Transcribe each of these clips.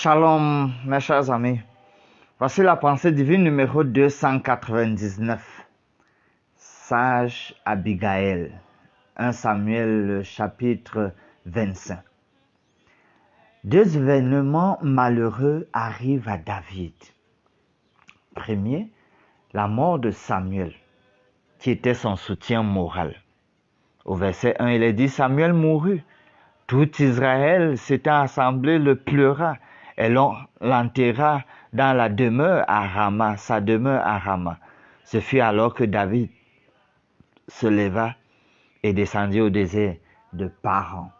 Shalom, mes chers amis. Voici la pensée divine numéro 299. Sage Abigail. 1 Samuel chapitre 25. Deux événements malheureux arrivent à David. Premier, la mort de Samuel, qui était son soutien moral. Au verset 1, il est dit, Samuel mourut. Tout Israël s'était assemblé, le pleura, et l'on l'enterra dans la demeure à Rama, sa demeure à Rama. Ce fut alors que David se leva et descendit au désert de Paran.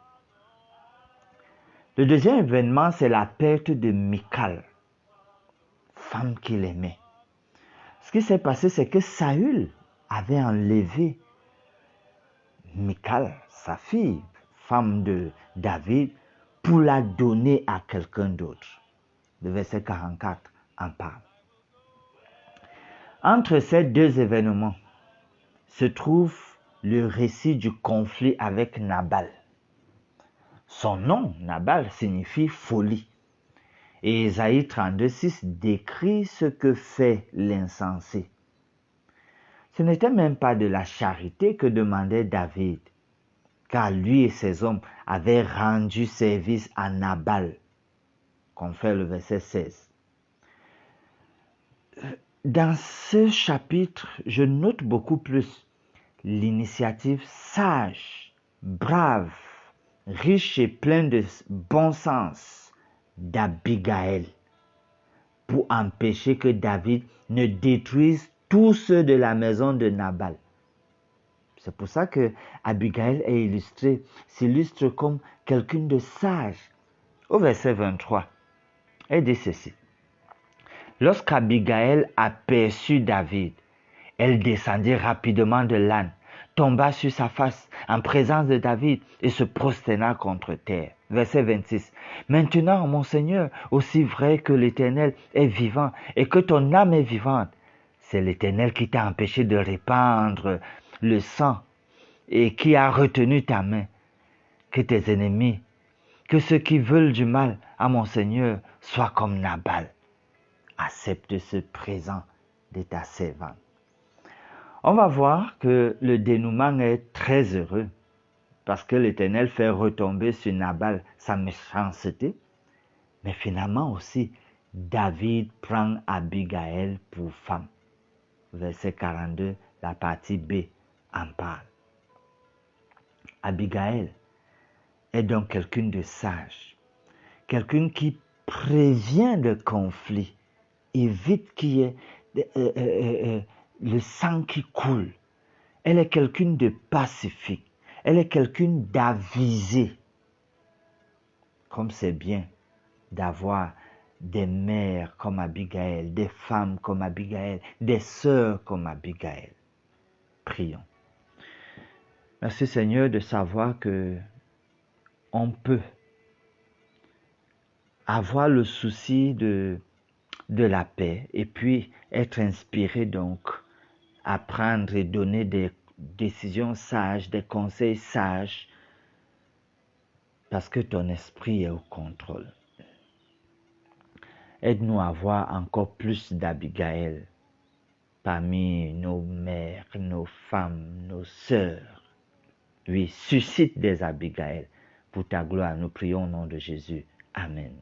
Le deuxième événement, c'est la perte de Michal, femme qu'il aimait. Ce qui s'est passé, c'est que Saül avait enlevé Michal, sa fille, femme de David, pour la donner à quelqu'un d'autre. Le verset 44 en parle. Entre ces deux événements se trouve le récit du conflit avec Nabal. Son nom, Nabal, signifie folie. Et Ésaïe 32,6 décrit ce que fait l'insensé. Ce n'était même pas de la charité que demandait David, car lui et ses hommes avaient rendu service à Nabal, comme fait le verset 16. Dans ce chapitre, je note beaucoup plus l'initiative sage, brave, riche et pleine de bon sens d'Abigail pour empêcher que David ne détruise tous ceux de la maison de Nabal. C'est pour ça que Abigail s'illustre comme quelqu'un de sage. Au verset 23, elle dit ceci. Lorsqu'Abigail aperçut David, elle descendit rapidement de l'âne, tomba sur sa face en présence de David et se prosterna contre terre. Verset 26. Maintenant, mon Seigneur, aussi vrai que l'Éternel est vivant et que ton âme est vivante, c'est l'Éternel qui t'a empêché de répandre le sang et qui a retenu ta main. Que tes ennemis, que ceux qui veulent du mal à mon Seigneur soient comme Nabal. Accepte ce présent de ta servante. On va voir que le dénouement est très heureux parce que l'Éternel fait retomber sur Nabal sa méchanceté. Mais finalement aussi, David prend Abigail pour femme. Verset 42, la partie B en parle. Abigail est donc quelqu'un de sage, quelqu'un qui prévient le conflit, évite qu'il y ait le sang qui coule. Elle est quelqu'un de pacifique. Elle est quelqu'un d'avisé. Comme c'est bien d'avoir des mères comme Abigail, des femmes comme Abigail, des sœurs comme Abigail. Prions. Merci Seigneur de savoir que on peut avoir le souci de la paix et puis être inspiré donc à prendre et donner des décisions sages, des conseils sages, parce que ton esprit est au contrôle. Aide-nous à avoir encore plus d'Abigail parmi nos mères, nos femmes, nos sœurs. Oui, suscite des Abigail pour ta gloire. Nous prions au nom de Jésus. Amen.